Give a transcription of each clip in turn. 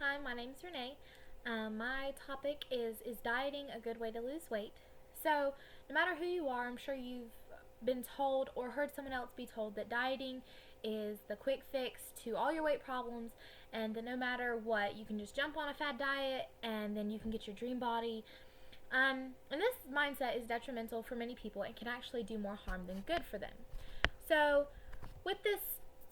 Hi, my name's Renee. My topic is dieting a good way to lose weight? So, no matter who you are, I'm sure you've been told or heard someone else be told that dieting is the quick fix to all your weight problems, and that no matter what, you can just jump on a fad diet and then you can get your dream body. And this mindset is detrimental for many people and can actually do more harm than good for them. So, with this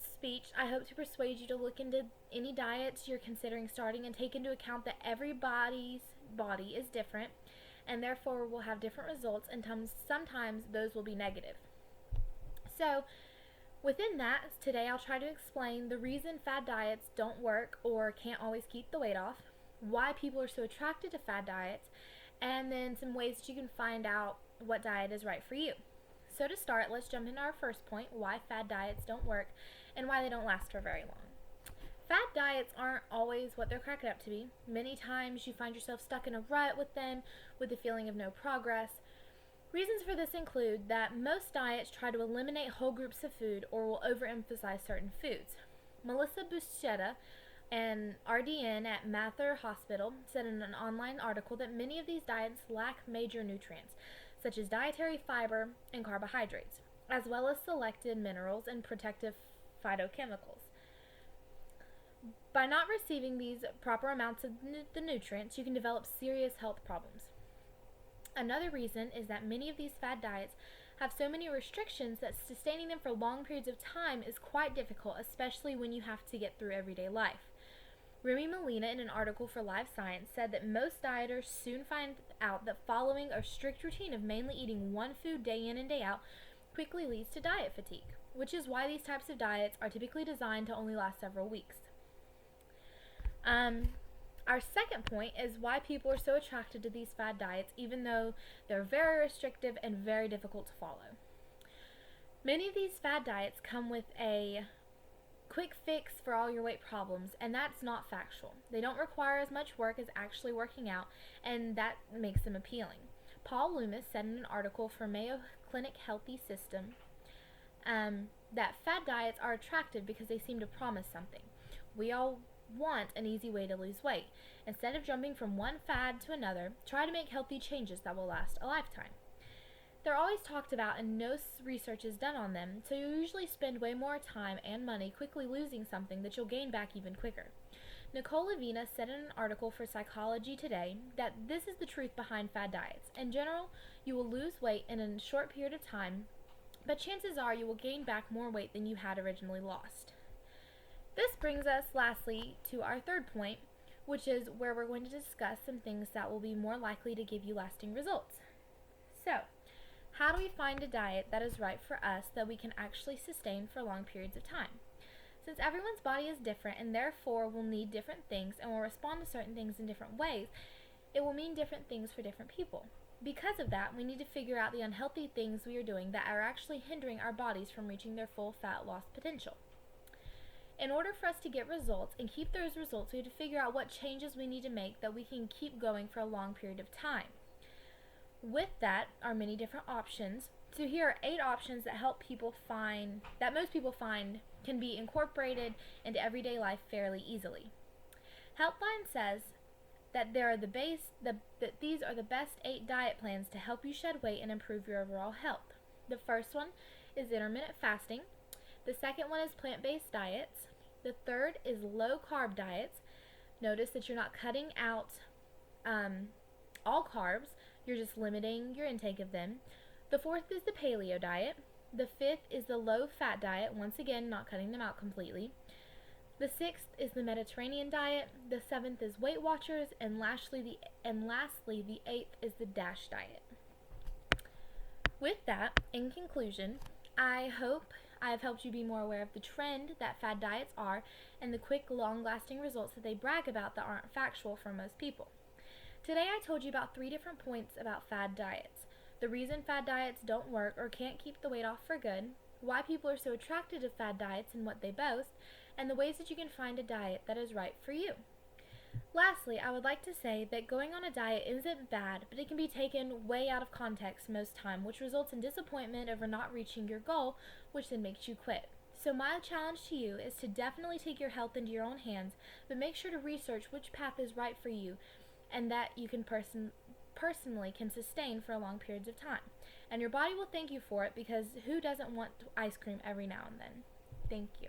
speech, I hope to persuade you to look into any diets you're considering starting and take into account that everybody's body is different and therefore will have different results, and sometimes those will be negative. So, within that, today I'll try to explain the reason fad diets don't work or can't always keep the weight off, why people are so attracted to fad diets, and then some ways that you can find out what diet is right for you. So to start, let's jump into our first point, why fad diets don't work and why they don't last for very long. Fad diets aren't always what they're cracked up to be. Many times you find yourself stuck in a rut with them, with a feeling of no progress. Reasons for this include that most diets try to eliminate whole groups of food or will overemphasize certain foods. Melissa Buscetta, an RDN at Mather Hospital, said in an online article that many of these diets lack major nutrients, such as dietary fiber and carbohydrates, as well as selected minerals and protective phytochemicals. By not receiving these proper amounts of the nutrients, you can develop serious health problems. Another reason is that many of these fad diets have so many restrictions that sustaining them for long periods of time is quite difficult, especially when you have to get through everyday life. Remy Molina, in an article for Live Science, said that most dieters soon find out that following a strict routine of mainly eating one food day in and day out quickly leads to diet fatigue, which is why these types of diets are typically designed to only last several weeks. Our second point is why people are so attracted to these fad diets, even though they're very restrictive and very difficult to follow. Many of these fad diets come with a quick fix for all your weight problems, and that's not factual. They don't require as much work as actually working out, and that makes them appealing. Paul Loomis said in an article for Mayo Clinic Healthy System that fad diets are attractive because they seem to promise something. We all want an easy way to lose weight. Instead of jumping from one fad to another, try to make healthy changes that will last a lifetime. They're always talked about and no research is done on them, so you usually spend way more time and money quickly losing something that you'll gain back even quicker. Nicole Lavina said in an article for Psychology Today that this is the truth behind fad diets. In general, you will lose weight in a short period of time, but chances are you will gain back more weight than you had originally lost. This brings us lastly to our third point, which is where we're going to discuss some things that will be more likely to give you lasting results. So, how do we find a diet that is right for us that we can actually sustain for long periods of time? Since everyone's body is different and therefore will need different things and will respond to certain things in different ways, it will mean different things for different people. Because of that, we need to figure out the unhealthy things we are doing that are actually hindering our bodies from reaching their full fat loss potential. In order for us to get results and keep those results, we have to figure out what changes we need to make that we can keep going for a long period of time. With that are many different options. So here are 8 options that most people find can be incorporated into everyday life fairly easily. Healthline says that these are the best 8 diet plans to help you shed weight and improve your overall health. The first one is intermittent fasting. The second one is plant-based diets. The third is low-carb diets. Notice that you're not cutting out all carbs. You're just limiting your intake of them. The fourth is the paleo diet. The fifth is the low-fat diet, once again not cutting them out completely. The sixth is the Mediterranean diet. The seventh is Weight Watchers, and lastly the eighth is the DASH diet. With that, in conclusion, I hope I have helped you be more aware of the trend that fad diets are and the quick, long-lasting results that they brag about that aren't factual for most people. Today I told you about 3 different points about fad diets: the reason fad diets don't work or can't keep the weight off for good, why people are so attracted to fad diets and what they boast, and the ways that you can find a diet that is right for you. Lastly, I would like to say that going on a diet isn't bad, but it can be taken way out of context most time, which results in disappointment over not reaching your goal, which then makes you quit. So my challenge to you is to definitely take your health into your own hands, but make sure to research which path is right for you and that you can personally can sustain for long periods of time. And your body will thank you for it, because who doesn't want ice cream every now and then? Thank you.